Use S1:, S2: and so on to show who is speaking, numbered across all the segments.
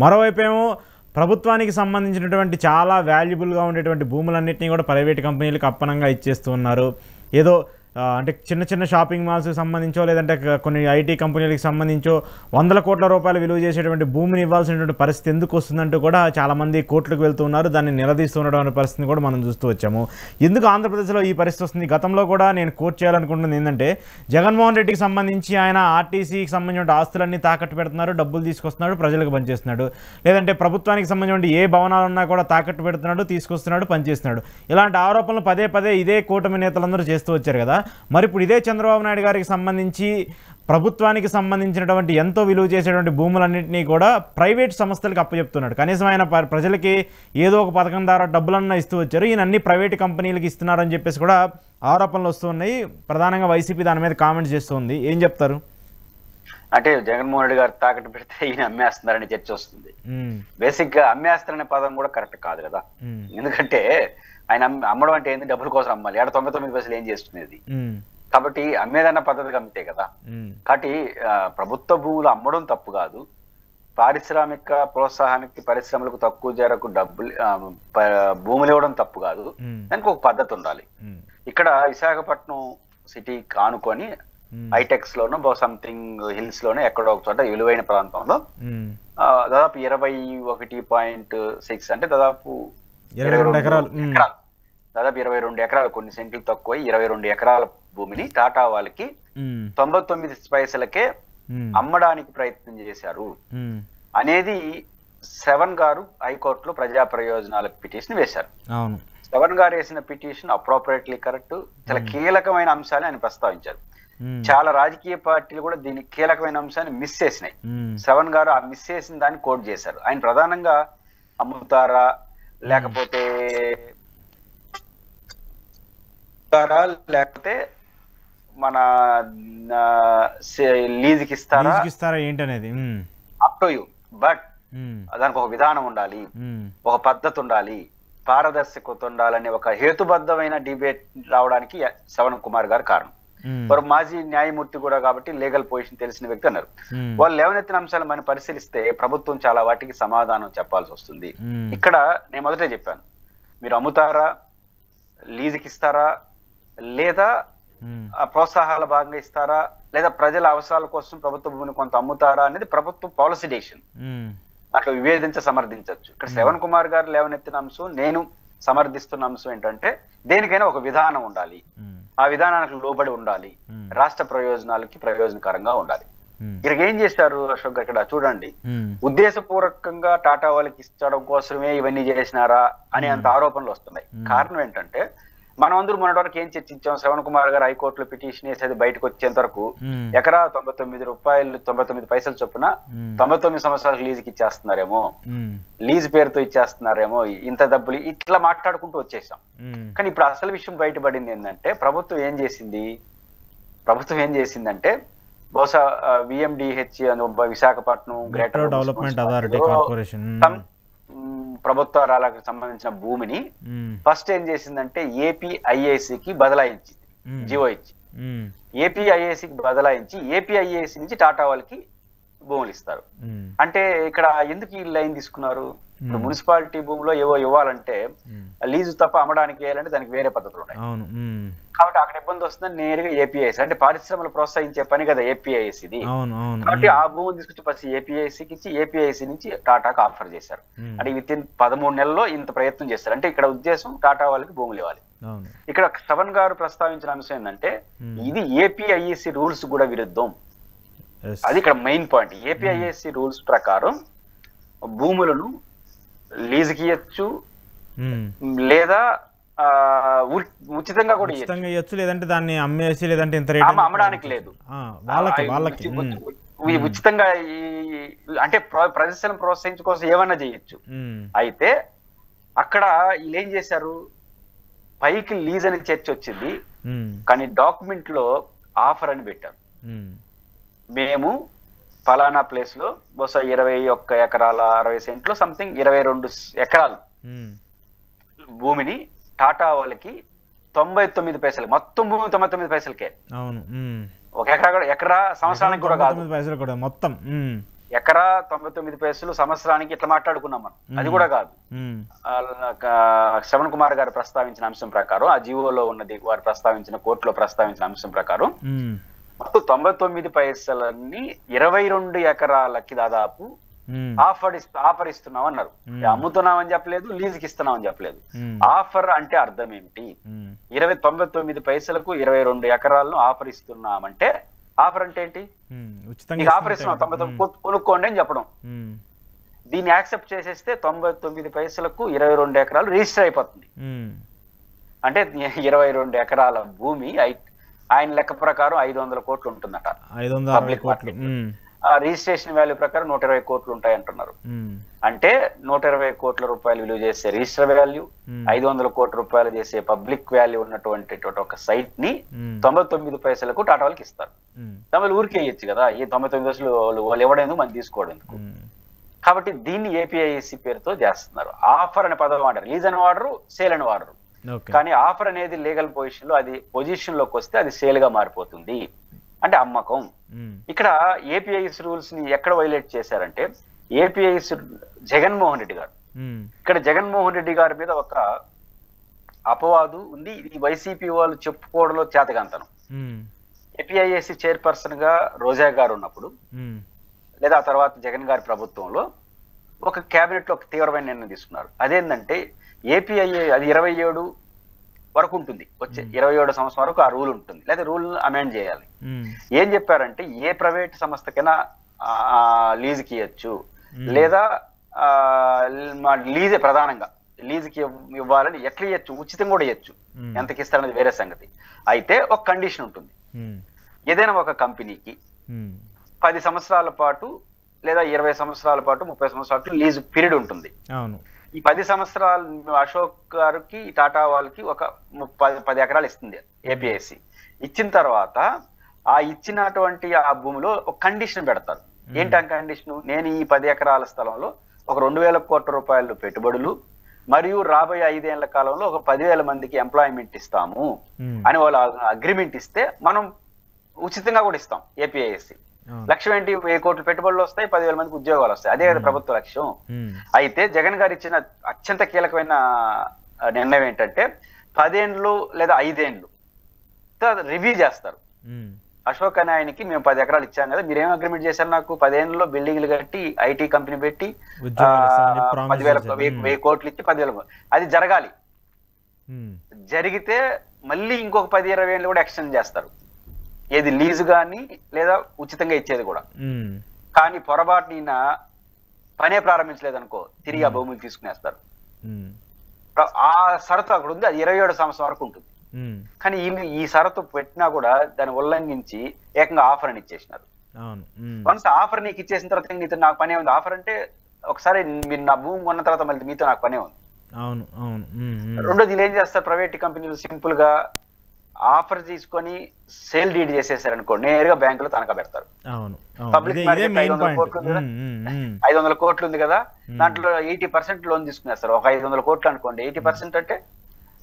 S1: మరోవైపేమో ప్రభుత్వానికి సంబంధించినటువంటి చాలా వాల్యుబుల్గా ఉండేటువంటి భూములన్నింటినీ కూడా ప్రైవేట్ కంపెనీలకు అప్పనంగా ఇచ్చేస్తూ ఉన్నారు. ఏదో అంటే చిన్న చిన్న షాపింగ్ మాల్స్కి సంబంధించో లేదంటే కొన్ని ఐటీ కంపెనీలకు సంబంధించో 100 కోట్ల రూపాయలు విలువ చేసేటువంటి భూమిని ఇవ్వాల్సినటువంటి పరిస్థితి ఎందుకు వస్తుందంటూ కూడా చాలామంది కోర్టులకు వెళ్తూ ఉన్నారు. దాన్ని నిలదీస్తూ ఉండడం అనే పరిస్థితిని కూడా మనం చూస్తూ వచ్చాము. ఎందుకు ఆంధ్రప్రదేశ్లో ఈ పరిస్థితి వస్తుంది? గతంలో కూడా నేను కోట్ చేయాలనుకుంటున్నది ఏంటంటే, జగన్మోహన్ రెడ్డికి సంబంధించి ఆయన ఆర్టీసీకి సంబంధించిన ఆస్తులన్నీ తాకట్టు పెడుతున్నారు, డబ్బులు తీసుకొస్తున్నాడు, ప్రజలకు పనిచేస్తున్నాడు. లేదంటే ప్రభుత్వానికి సంబంధించిన ఏ భవనాలు ఉన్నా కూడా తాకట్టు పెడుతున్నాడు, తీసుకొస్తున్నాడు, పనిచేస్తున్నాడు. ఇలాంటి ఆరోపణలు పదే పదే ఇదే కూటమి నేతలందరూ చేస్తూ వచ్చారు కదా. మరి ఇప్పుడు ఇదే చంద్రబాబు నాయుడు గారికి సంబంధించి ప్రభుత్వానికి సంబంధించినటువంటి ఎంతో విలువ చేసేటువంటి భూములన్నింటినీ కూడా ప్రైవేట్ సంస్థలకు అప్పచెప్తున్నాడు. కనీసం ఆయన ప్రజలకి ఏదో ఒక పథకం ద్వారా డబ్బులన్నా ఇస్తూ వచ్చారు. ఈయన అన్ని ప్రైవేట్ కంపెనీలకు ఇస్తున్నారని చెప్పేసి కూడా ఆరోపణలు వస్తూ ఉన్నాయి. ప్రధానంగా వైసీపీ దాని మీద కామెంట్స్ చేస్తుంది. ఏం చెప్తారు?
S2: అంటే జగన్మోహన్ రెడ్డి గారు తాకట్టు పెడితే ఈయన అమ్మేస్తున్నారని చర్చ వస్తుంది. బేసిక్ గా అమ్మేస్తారనే పదం కూడా కరెక్ట్ కాదు కదా. ఎందుకంటే ఆయన అమ్మడం అంటే ఏంది? డబ్బుల కోసం అమ్మాలి. 99 పైసలు ఏం చేస్తున్నది? కాబట్టి అమ్మేదన్న పద్ధతిగా అమ్మితే కదా. కాబట్టి ప్రభుత్వ భూములు అమ్మడం తప్పు కాదు. పారిశ్రామిక ప్రోత్సాహానికి పరిశ్రమలకు తక్కువ ధరకు డబ్బులు భూములు ఇవ్వడం తప్పు కాదు. దానికి ఒక పద్ధతి ఉండాలి. ఇక్కడ విశాఖపట్నం సిటీ కానుకొని హైటెక్స్ లోనో సంథింగ్ హిల్స్ లోనో ఎక్కడో ఒక చోట విలువైన ప్రాంతంలో దాదాపు 21.6 అంటే దాదాపు
S1: 22 ఎకరాలు,
S2: దాదాపు 22 ఎకరాలు, కొన్ని సెంట్లు తక్కువ 22 ఎకరాల భూమిని టాటా వాళ్ళకి 99 పైసలకే అమ్మడానికి ప్రయత్నం చేశారు అనేది శ్రవణ్ గారు హైకోర్టులో ప్రజా ప్రయోజనాల పిటిషన్ వేశారు. శ్రవణ్ గారు వేసిన పిటిషన్ అప్రోప్రియేట్లీ కరెక్ట్. చాలా కీలకమైన అంశాలు ఆయన ప్రస్తావించారు. చాలా రాజకీయ పార్టీలు కూడా దీని కీలకమైన అంశాన్ని మిస్ చేసినాయి. శ్రవణ్ గారు ఆ మిస్ చేసిన దాన్ని కోట్ చేశారు. ఆయన ప్రధానంగా అమ్ముతారా లేకపోతే మన లీజుకి ఇస్తారా
S1: ఏంటనేది
S2: అప్ టు యూ. బట్ దానికి ఒక విధానం ఉండాలి, ఒక పద్ధతి ఉండాలి, పారదర్శకత ఉండాలనే ఒక హేతుబద్ధమైన డిబేట్ రావడానికి శ్రవణ్ కుమార్ గారు కారణం. వారు మాజీ న్యాయమూర్తి కూడా కాబట్టి లీగల్ పొజిషన్ తెలిసిన వ్యక్తి అన్నారు. వాళ్ళు లేవనెత్తిన అంశాలు మనం పరిశీలిస్తే ప్రభుత్వం చాలా వాటికి సమాధానం చెప్పాల్సి వస్తుంది. ఇక్కడ నేను మొదటే చెప్పాను, మీరు అమ్ముతారా, లీజుకి ఇస్తారా, లేదా ప్రోత్సాహాల భాగంగా ఇస్తారా, లేదా ప్రజల అవసరాల కోసం ప్రభుత్వ భూమిని కొంత అమ్ముతారా అనేది ప్రభుత్వ పాలసీ డెసిషన్. అట్లా వివేదించ సమర్థించవచ్చు. ఇక్కడ శ్రవణ్ కుమార్ గారు లేవనెత్తిన అంశం, నేను సమర్థిస్తున్న అంశం ఏంటంటే దేనికైనా ఒక విధానం ఉండాలి, ఆ విధానానికి లోబడి ఉండాలి, రాష్ట్ర ప్రయోజనాలకి ప్రయోజనకరంగా ఉండాలి. ఇక్కడ ఏం చేశారు అశోక్ గారు? ఇక్కడ చూడండి, ఉద్దేశపూర్వకంగా టాటా వాళ్ళకి ఇచ్చడం కోసమే ఇవన్నీ చేసినారా అని అంత ఆరోపణలు వస్తున్నాయి. కారణం ఏంటంటే మనం అందరూ మొన్నటి వరకు ఏం చర్చించాం, శ్రవణ్ కుమార్ గారు హైకోర్టులో పిటిషన్ వేసి అది బయటకు వచ్చేంత వరకు ఎకరా 99 రూపాయలు 99 పైసలు చొప్పున 99 సంవత్సరాలకు లీజుకి ఇచ్చేస్తున్నారేమో, లీజు పేరుతో ఇచ్చేస్తున్నారేమో, ఇంత డబ్బులు ఇట్లా మాట్లాడుకుంటూ వచ్చేసాం. కానీ ఇప్పుడు అసలు విషయం బయటపడింది ఏంటంటే ప్రభుత్వం ఏం చేసిందంటే బహుశా VMDH Visakhapatnam greater
S1: development authority corporation
S2: ప్రభుత్వాలకు సంబంధించిన భూమిని ఫస్ట్ ఏం చేసిందంటే ఏపీఐఏసీకి బదలాయించింది, జియో ఇచ్చి ఏపీఐఏసీకి బదలాయించి ఏపీఐఏసీ నుంచి టాటా వాళ్ళకి భూములు ఇస్తారు. అంటే ఇక్కడ ఎందుకు ఈ లైన్ తీసుకున్నారు? ఇప్పుడు మున్సిపాలిటీ భూమిలో ఏవో ఇవ్వాలంటే లీజు తప్ప అమ్మడానికి వేయాలంటే దానికి వేరే పద్ధతులు ఉన్నాయి. కాబట్టి అక్కడ ఇబ్బంది వస్తుందని నేరుగా ఏపీఐసీ, అంటే పరిశ్రమలు ప్రోత్సహించే పని కదా ఏపీఐసీది. కాబట్టి ఆ భూమిని తీసుకొచ్చి ఫస్ట్ ఏపీఐసీకి ఇచ్చి ఏపీఐసీ నుంచి టాటాకు ఆఫర్ చేశారు. అంటే విత్ ఇన్ 13 నెలల్లో ఇంత ప్రయత్నం చేస్తారు. అంటే ఇక్కడ ఉద్దేశం టాటా వాళ్ళకి భూములు ఇవ్వాలి. ఇక్కడ శ్రవణ్ గారు ప్రస్తావించిన అంశం ఏంటంటే ఇది ఏపీఐఏసీ రూల్స్ కూడా విరుద్ధం. అది ఇక్కడ మెయిన్ పాయింట్. ఏపీఐఏసీ రూల్స్ ప్రకారం భూములను లీజుకి ఇవ్వచ్చు, లేదా ఉచితంగా కూడా
S1: ఇవ్వచ్చు, లేదంటే దాన్ని అమ్మేసి, లేదంటే ఇంత
S2: అమ్మడానికి లేదు, ఉచితంగా అంటే ప్రజలను ప్రోత్సహించుకోసం ఏమన్నా చేయొచ్చు. అయితే అక్కడ వీళ్ళు ఏం చేశారు, పైకి లీజ్ అని చర్చ వచ్చింది, కానీ డాక్యుమెంట్ లో ఆఫర్ అని పెట్టారు. మేము ఫలానా ప్లేస్ లో బహుశా 21 ఎకరాల 60 సెంట్లు సంథింగ్ 22 ఎకరాలు భూమిని టాటా వాళ్ళకి 99 పైసలు, మొత్తం భూమి 99 పైసలకే. ఒక ఎకరా సంవత్సరానికి కూడా కాదు,
S1: పైసలు కూడా మొత్తం
S2: ఎకరా 99 పైసలు సంవత్సరానికి ఇట్లా మాట్లాడుకున్నాం మనం. అది కూడా కాదు. శ్రవణ్ కుమార్ గారు ప్రస్తావించిన అంశం ప్రకారం, ఆ జీవోలో ఉన్నది వారు ప్రస్తావించిన, కోర్టులో ప్రస్తావించిన అంశం ప్రకారం మొత్తం 99 పైసలన్నీ 22 ఎకరాలకి దాదాపు ఆఫర్ ఇస్తున్నాం అన్నారు. అమ్ముతున్నామని చెప్పలేదు, లీజుకి ఇస్తున్నామని చెప్పలేదు. ఆఫర్ అంటే అర్థం ఏమిటి? 99 పైసలకు 22 ఎకరాలను ఆఫర్ ఇస్తున్నామంటే ఆఫర్ అంటే ఏంటి? ఆఫర్ ఇస్తున్నాం 99 కొనుక్కోండి అని చెప్పడం. దీన్ని యాక్సెప్ట్ చేసేస్తే 99 పైసలకు 22 ఎకరాలు రిజిస్టర్ అయిపోతుంది. అంటే 22 ఎకరాల భూమి ఆయన లెక్క ప్రకారం 500 కోట్లు ఉంటుందట. పబ్లిక్ మార్కెట్ రిజిస్ట్రేషన్ వాల్యూ ప్రకారం 120 కోట్లు ఉంటాయి అంటున్నారు. అంటే 120 కోట్ల రూపాయలు విలువ చేసే రిజిస్టర్ వాల్యూ, 500 కోట్ల రూపాయలు చేసే పబ్లిక్ వాల్యూ ఉన్నటువంటి ఒక సైట్ ని 99 పైసలకు టాటా వాళ్ళకి ఇస్తారు. తమిళ ఊరికే ఇవ్వచ్చు కదా, ఈ 99 పైసలు వాళ్ళు ఇవ్వడేందుకు మనం తీసుకోవడం. కాబట్టి దీన్ని ఏపీఐసి పేరుతో చేస్తున్నారు. ఆఫర్ అనే పదం వాడరు, లీజ్ అని వాడరు, సేల్ అని వాడరు. కానీ ఆఫర్ అనేది లీగల్ పొజిషన్ లో, అది పొజిషన్ లోకి వస్తే అది సేల్ గా మారిపోతుంది, అంటే అమ్మకం. ఇక్కడ ఏపీఐసి రూల్స్ ని ఎక్కడ వైలేట్ చేశారంటే, ఏపీఐసి జగన్మోహన్ రెడ్డి గారు, ఇక్కడ జగన్మోహన్ రెడ్డి గారి మీద ఒక అపవాదు ఉంది. ఇది వైసీపీ వాళ్ళు చెప్పుకోవడంలో చేతగాంతనం. ఏపీఐసి చైర్పర్సన్ గా రోజా గారు ఉన్నప్పుడు, లేదా ఆ తర్వాత జగన్ గారి ప్రభుత్వంలో ఒక కేబినెట్ లో ఒక తీవ్రమైన నిర్ణయం తీసుకున్నారు. అదేంటంటే ఏపీఐఏ అది 27 వరకు ఉంటుంది, వచ్చే 27 సంవత్సరం వరకు ఆ రూల్ ఉంటుంది, లేదా రూల్ అమెండ్ చేయాలి. ఏం చెప్పారంటే, ఏ ప్రైవేట్ సంస్థకైనా లీజుకి ఇవ్వచ్చు, లేదా లీజే ప్రధానంగా లీజుకి ఇవ్వాలని ఎట్లా ఇవ్వచ్చు, ఉచితం కూడా ఇవ్వచ్చు, ఎంతకి ఇస్తారనేది వేరే సంగతి. అయితే ఒక కండిషన్ ఉంటుంది. ఏదైనా ఒక కంపెనీకి 10 సంవత్సరాల పాటు లేదా 20 సంవత్సరాల పాటు 30 సంవత్సరాల పాటు లీజు పీరియడ్ ఉంటుంది. ఈ 10 సంవత్సరాలు అశోక్ గారికి, టాటా వాళ్ళకి ఒక 10 ఎకరాలు ఇస్తుంది ఏపీఐసి. ఇచ్చిన తర్వాత ఆ ఇచ్చినటువంటి ఆ భూమిలో ఒక కండిషన్ పెడతారు. ఏంటి ఆ కండిషన్? నేను ఈ 10 ఎకరాల స్థలంలో ఒక 2000 కోట్ల రూపాయలు పెట్టుబడులు మరియు రాబోయే 5 ఏళ్ల కాలంలో ఒక 10,000 మందికి ఎంప్లాయ్మెంట్ ఇస్తాము అని వాళ్ళు అగ్రిమెంట్ ఇస్తే మనం ఉచితంగా కూడా ఇస్తాం. ఏపీఐసి లక్ష్యం ఏంటి? 1000 కోట్ల పెట్టుబడులు వస్తాయి, 10,000 మందికి ఉద్యోగాలు వస్తాయి. అదే కదా ప్రభుత్వ లక్ష్యం. అయితే జగన్ గారు ఇచ్చిన అత్యంత కీలకమైన నిర్ణయం ఏంటంటే, 10 ఏళ్ళు లేదా 5 ఏళ్ళు రివ్యూ చేస్తారు. అశోక్ అనే ఆయనకి మేము 10 ఎకరాలు ఇచ్చాం కదా, మీరేం అగ్రిమెంట్ చేశారు? నాకు 10 ఏళ్ళలో బిల్డింగ్లు కట్టి ఐటీ కంపెనీ పెట్టి 10,000 కోట్లు ఇచ్చి 10,000. అది జరగాలి. జరిగితే మళ్ళీ ఇంకొక 10-20 ఏళ్ళు కూడా ఎక్స్టెండ్ చేస్తారు, ఏది లీజు గాని లేదా ఉచితంగా ఇచ్చేది కూడా. కానీ పొరపాటు ఈయన పనే ప్రారంభించలేదు అనుకో, తిరిగి ఆ భూములు తీసుకునేస్తారు. ఆ షరతు అక్కడ ఉంది, అది 27 సంవత్సరం వరకు ఉంటుంది. కానీ ఈ షరతు పెట్టినా కూడా దాన్ని ఉల్లంఘించి ఏకంగా ఆఫర్ అని ఇచ్చేసినారు. వన్స్ ఆఫర్ నీకు ఇచ్చేసిన తర్వాత నీతో నాకు పనే ఉంది. ఆఫర్ అంటే ఒకసారి మీరు నా భూమి కొన్న తర్వాత మళ్ళీ మీతో నాకు పనే ఉంది. రెండోది వీళ్ళు ఏం చేస్తారు, ప్రైవేట్ కంపెనీలు సింపుల్ గా ఆఫర్ తీసుకొని సేల్ డీడ్ చేసేసారు అనుకో, నేరుగా బ్యాంకులో తనఖా పెడతారు. పబ్లిక్ మార్కెట్ 500 కోట్లు ఉంది కదా, దాంట్లో 80% లోన్ తీసుకునేస్తారు. ఒక 500 కోట్లు అనుకోండి, 80% అంటే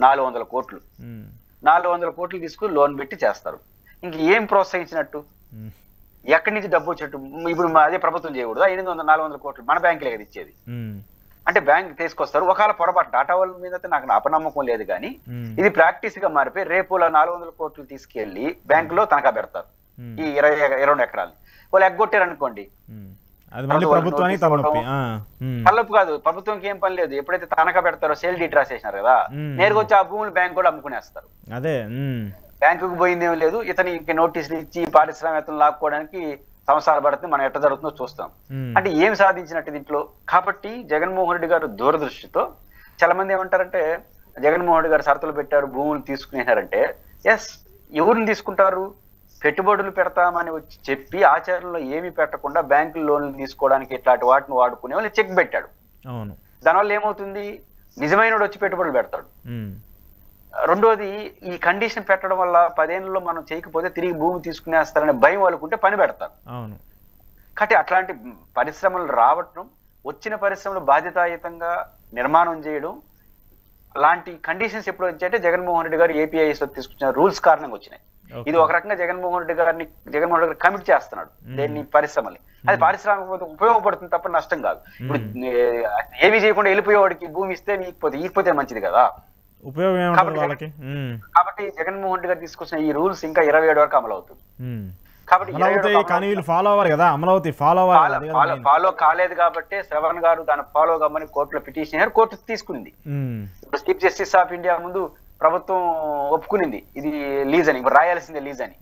S2: 400 కోట్లు. 400 కోట్లు తీసుకుని లోన్ పెట్టి చేస్తారు. ఇంక ఏం ప్రోత్సహించినట్టు? ఎక్కడి నుంచి డబ్బు వచ్చేట్టు? ఇప్పుడు అదే ప్రభుత్వం చేయకూడదు. 400 కోట్లు మన బ్యాంకులే కదా ఇచ్చేది. అంటే బ్యాంక్ తీసుకొస్తారు. ఒకవేళ పొరపాటు టాటా వాళ్ళ మీద నాకు అపనమ్మకం లేదు, కానీ ఇది ప్రాక్టీస్ గా మారిపోయి రేపు 400 కోట్లు తీసుకెళ్లి బ్యాంకులో తనఖా పెడతారు. ఈ 22 ఎకరాలు వాళ్ళు ఎగ్గొట్టారు అనుకోండి, తలపు కాదు, ప్రభుత్వంకి ఏం పని లేదు. ఎప్పుడైతే తనఖా పెడతారో సేల్ డీడ్ రాసేసినారు కదా, నేరుగా వచ్చి ఆ భూములు బ్యాంక్ కూడా అమ్ముకునేస్తారు. బ్యాంకుకు పోయిందేం లేదు. ఇతని నోటీసులు ఇచ్చి పారిశ్రామికతను లాక్కోవడానికి సంవత్సరాలు పడుతుంది. మనం ఎట్లా జరుగుతుందో చూస్తాం. అంటే ఏం సాధించినట్టు దీంట్లో? కాబట్టి జగన్మోహన్ రెడ్డి గారు దూరదృష్టితో, చాలా మంది ఏమంటారంటే జగన్మోహన్ రెడ్డి గారు షరతులు పెట్టారు, భూములు తీసుకునేసారంటే, ఎస్, ఎవరిని తీసుకుంటారు? పెట్టుబడులు పెడతామని వచ్చి చెప్పి ఆచరణలో ఏమి పెట్టకుండా బ్యాంకులు లోన్లు తీసుకోవడానికి ఇట్లాంటి వాటిని వాడుకునే వాళ్ళు చెక్ పెట్టాడు. దానివల్ల ఏమవుతుంది? నిజమైన వచ్చి పెట్టుబడులు పెడతాడు. రెండోది, ఈ కండిషన్ పెట్టడం వల్ల 10 ఏళ్ళలో మనం చేయకపోతే తిరిగి భూమి తీసుకునేస్తారనే భయం వాళ్ళకుంటే పని పెడతారు. కాబట్టి అట్లాంటి పరిశ్రమలు రావటం, వచ్చిన పరిశ్రమలు బాధ్యతాయుతంగా నిర్మాణం చేయడం, అలాంటి కండిషన్స్ ఎప్పుడు వచ్చాయంటే జగన్మోహన్ రెడ్డి గారు ఏపీఐఎస్ తీసుకొచ్చిన రూల్స్ కారణంగా వచ్చినాయి. ఇది ఒక రకంగా జగన్మోహన్ రెడ్డి గారు కమిట్ చేస్తున్నాడు దేన్ని, పరిశ్రమల్ని. అది పారిశ్రామిక ఉపయోగపడుతుంది తప్ప నష్టం కాదు. ఇప్పుడు ఏమీ చేయకుండా వెళ్ళిపోయేవాడికి భూమి ఇస్తే ఈకపోతే మంచిది కదా.
S1: ఉపయోగం ఏముంటుంది వాళ్ళకి?
S2: కాబట్టి జగన్మోహన్ రెడ్డి గారు తీసుకొచ్చిన ఈ రూల్స్ ఇంకా 27 వరకు అమలు అవుతుంది. కాబట్టి
S1: కానీ వీళ్ళు ఫాలో అవ్వరు కదా, అమలవుతాయి
S2: ఫాలో కాలేదు కాబట్టి శ్రవణ్ గారు దాన్ని ఫాలో కమ్మని కోర్టులో పిటిషన్ కోర్టు తీసుకుంది. చీఫ్ జస్టిస్ ఆఫ్ ఇండియా ముందు ప్రభుత్వం ఒప్పుకునింది ఇది లీజ్ అని, ఇప్పుడు రాయాల్సిందే లీజ్ అని.